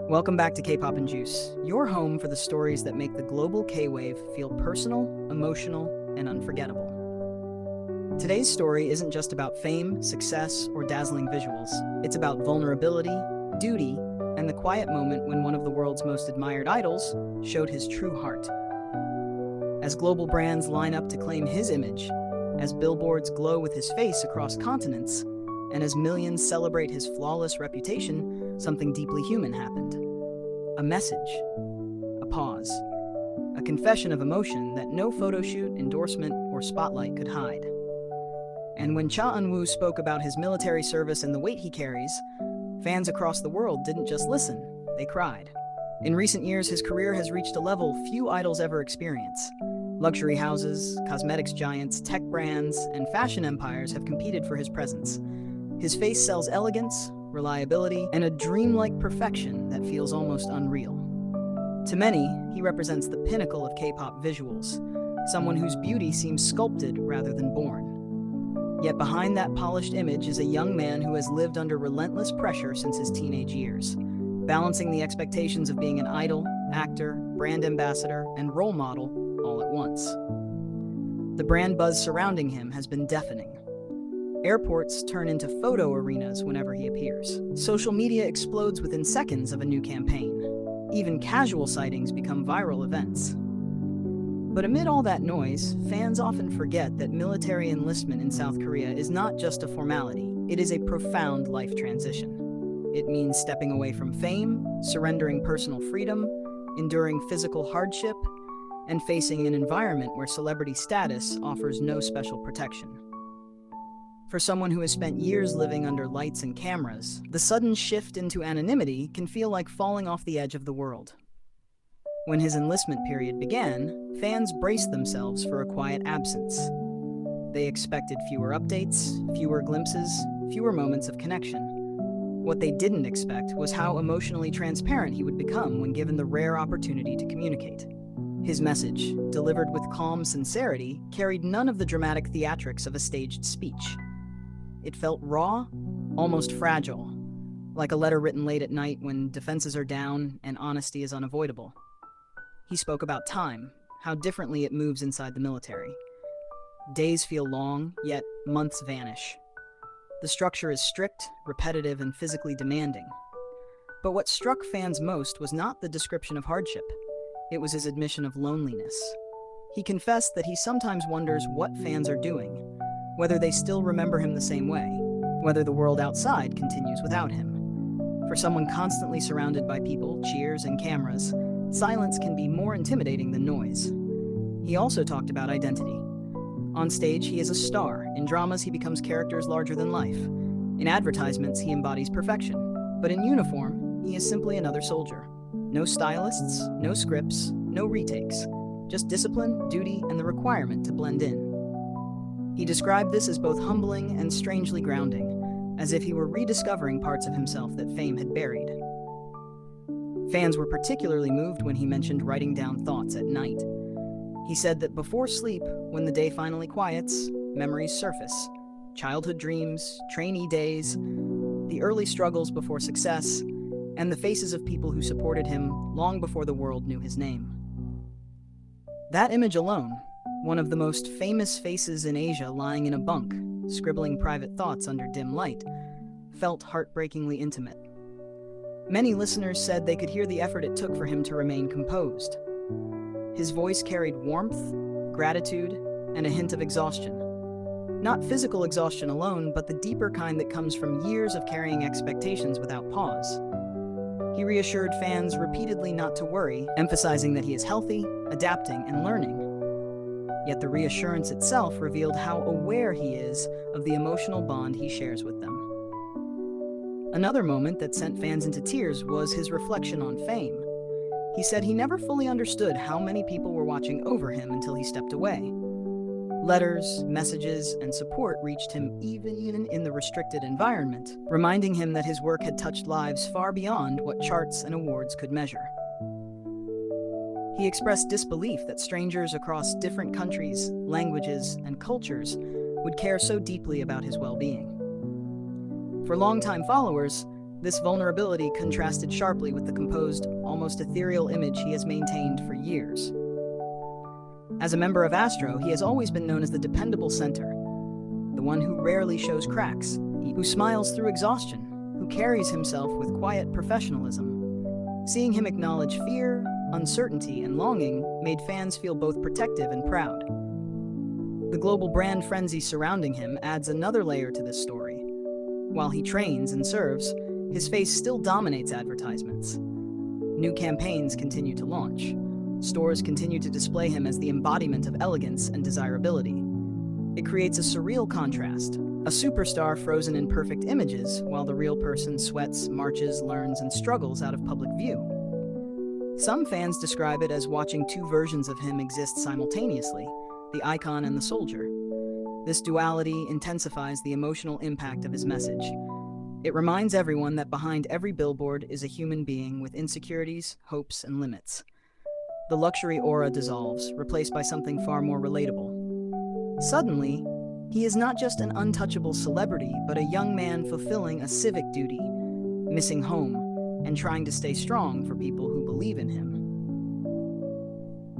Welcome back to K-pop&juice, your home for the stories that make the global K-wave feel personal, emotional, and unforgettable. Today's story isn't just about fame, success, or dazzling visuals. It's about vulnerability, duty, and the quiet moment when one of the world's most admired idols showed his true heart. As global brands line up to claim his image, as billboards glow with his face across continents, and as millions celebrate his flawless reputation, something deeply human happened. A message, a pause, a confession of emotion that no photo shoot, endorsement, or spotlight could hide. And when Eun Woo spoke about his military service and the weight he carries, fans across the world didn't just listen, they cried. In recent years, his career has reached a level few idols ever experience. Luxury houses, cosmetics giants, tech brands, and fashion empires have competed for his presence. His face sells elegance, reliability, and a dreamlike perfection that feels almost unreal. To many, he represents the pinnacle of K-pop visuals, someone whose beauty seems sculpted rather than born. Yet behind that polished image is a young man who has lived under relentless pressure since his teenage years, balancing the expectations of being an idol, actor, brand ambassador, and role model all at once. The brand buzz surrounding him has been deafening. Airports turn into photo arenas whenever he appears. Social media explodes within seconds of a new campaign. Even casual sightings become viral events. But amid all that noise, fans often forget that military enlistment in South Korea is not just a formality, it is a profound life transition. It means stepping away from fame, surrendering personal freedom, enduring physical hardship, and facing an environment where celebrity status offers no special protection. For someone who has spent years living under lights and cameras, the sudden shift into anonymity can feel like falling off the edge of the world. When his enlistment period began, fans braced themselves for a quiet absence. They expected fewer updates, fewer glimpses, fewer moments of connection. What they didn't expect was how emotionally transparent he would become when given the rare opportunity to communicate. His message, delivered with calm sincerity, carried none of the dramatic theatrics of a staged speech. It felt raw, almost fragile, like a letter written late at night when defenses are down and honesty is unavoidable. He spoke about time, how differently it moves inside the military. Days feel long, yet months vanish. The structure is strict, repetitive, and physically demanding. But what struck fans most was not the description of hardship. It was his admission of loneliness. He confessed that he sometimes wonders what fans are doing, whether they still remember him the same way, whether the world outside continues without him. For someone constantly surrounded by people, cheers, and cameras, silence can be more intimidating than noise. He also talked about identity. On stage, he is a star. In dramas, he becomes characters larger than life. In advertisements, he embodies perfection. But in uniform, he is simply another soldier. No stylists, no scripts, no retakes. Just discipline, duty, and the requirement to blend in. He described this as both humbling and strangely grounding, as if he were rediscovering parts of himself that fame had buried. Fans were particularly moved when he mentioned writing down thoughts at night. He said that before sleep, when the day finally quiets, memories surface. Childhood dreams, trainee days, the early struggles before success, and the faces of people who supported him long before the world knew his name. That image alone, one of the most famous faces in Asia lying in a bunk, scribbling private thoughts under dim light, felt heartbreakingly intimate. Many listeners said they could hear the effort it took for him to remain composed. His voice carried warmth, gratitude, and a hint of exhaustion. Not physical exhaustion alone, but the deeper kind that comes from years of carrying expectations without pause. He reassured fans repeatedly not to worry, emphasizing that he is healthy, adapting, and learning. Yet the reassurance itself revealed how aware he is of the emotional bond he shares with them. Another moment that sent fans into tears was his reflection on fame. He said he never fully understood how many people were watching over him until he stepped away. Letters, messages, and support reached him even in the restricted environment, reminding him that his work had touched lives far beyond what charts and awards could measure. He expressed disbelief that strangers across different countries, languages, and cultures would care so deeply about his well-being. For longtime followers, This vulnerability contrasted sharply with the composed, almost ethereal image he has maintained for years. As a member of Astro, he has always been known as the dependable center, the one who rarely shows cracks, who smiles through exhaustion, who carries himself with quiet professionalism. Seeing him acknowledge fear, uncertainty, and longing made fans feel both protective and proud. The global brand frenzy surrounding him adds another layer to this story. While he trains and serves, his face still dominates advertisements. New campaigns continue to launch. Stores continue to display him as the embodiment of elegance and desirability. It creates a surreal contrast, a superstar frozen in perfect images, while the real person sweats, marches, learns, and struggles out of public view. Some fans describe it as watching two versions of him exist simultaneously, the icon and the soldier. This duality intensifies the emotional impact of his message. It reminds everyone that behind every billboard is a human being with insecurities, hopes, and limits. The luxury aura dissolves, replaced by something far more relatable. Suddenly, he is not just an untouchable celebrity, but a young man fulfilling a civic duty, missing home, and trying to stay strong for people who believe in him.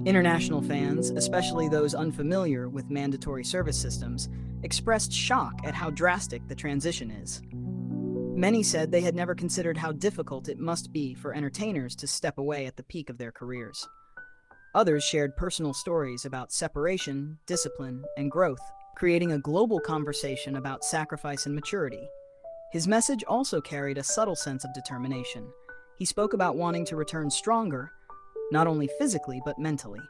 International fans, especially those unfamiliar with mandatory service systems, expressed shock at how drastic the transition is. Many said they had never considered how difficult it must be for entertainers to step away at the peak of their careers. Others shared personal stories about separation, discipline, and growth, creating a global conversation about sacrifice and maturity. His message also carried a subtle sense of determination. He spoke about wanting to return stronger, not only physically but mentally.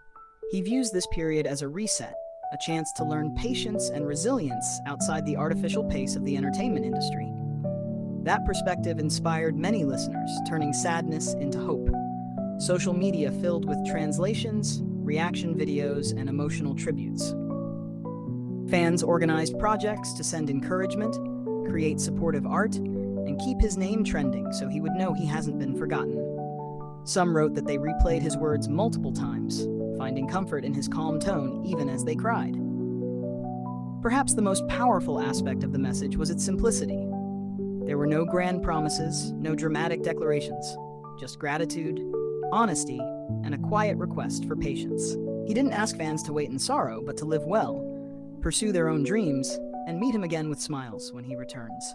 He views this period as a reset, a chance to learn patience and resilience outside the artificial pace of the entertainment industry. That perspective inspired many listeners, turning sadness into hope. Social media filled with translations, reaction videos, and emotional tributes. Fans organized projects to send encouragement, create supportive art, and keep his name trending so he would know he hasn't been forgotten. Some wrote that they replayed his words multiple times, finding comfort in his calm tone even as they cried. Perhaps the most powerful aspect of the message was its simplicity. There were no grand promises, no dramatic declarations, just gratitude, honesty, and a quiet request for patience. He didn't ask fans to wait in sorrow, but to live well, pursue their own dreams, and meet him again with smiles when he returns.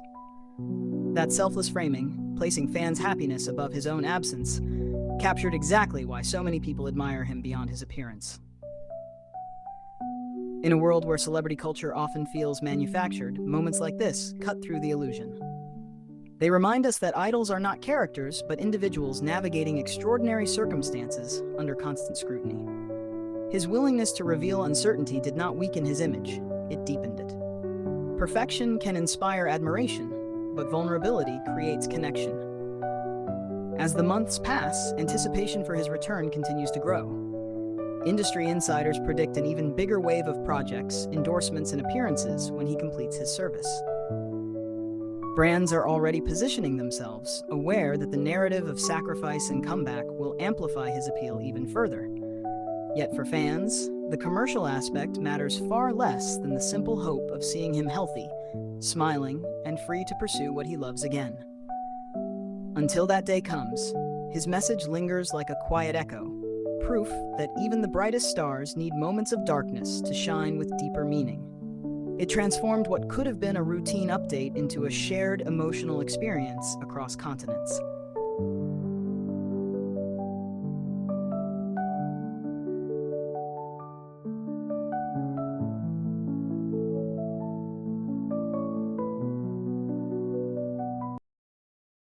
That selfless framing, placing fans' happiness above his own absence, captured exactly why so many people admire him beyond his appearance. In a world where celebrity culture often feels manufactured, moments like this cut through the illusion. They remind us that idols are not characters, but individuals navigating extraordinary circumstances under constant scrutiny. His willingness to reveal uncertainty did not weaken his image, it deepened it. Perfection can inspire admiration, but vulnerability creates connection. As the months pass, anticipation for his return continues to grow. Industry insiders predict an even bigger wave of projects, endorsements, and appearances when he completes his service. Brands are already positioning themselves, aware that the narrative of sacrifice and comeback will amplify his appeal even further. Yet for fans, the commercial aspect matters far less than the simple hope of seeing him healthy, smiling, and free to pursue what he loves again. Until that day comes, his message lingers like a quiet echo, proof that even the brightest stars need moments of darkness to shine with deeper meaning. It transformed what could have been a routine update into a shared emotional experience across continents.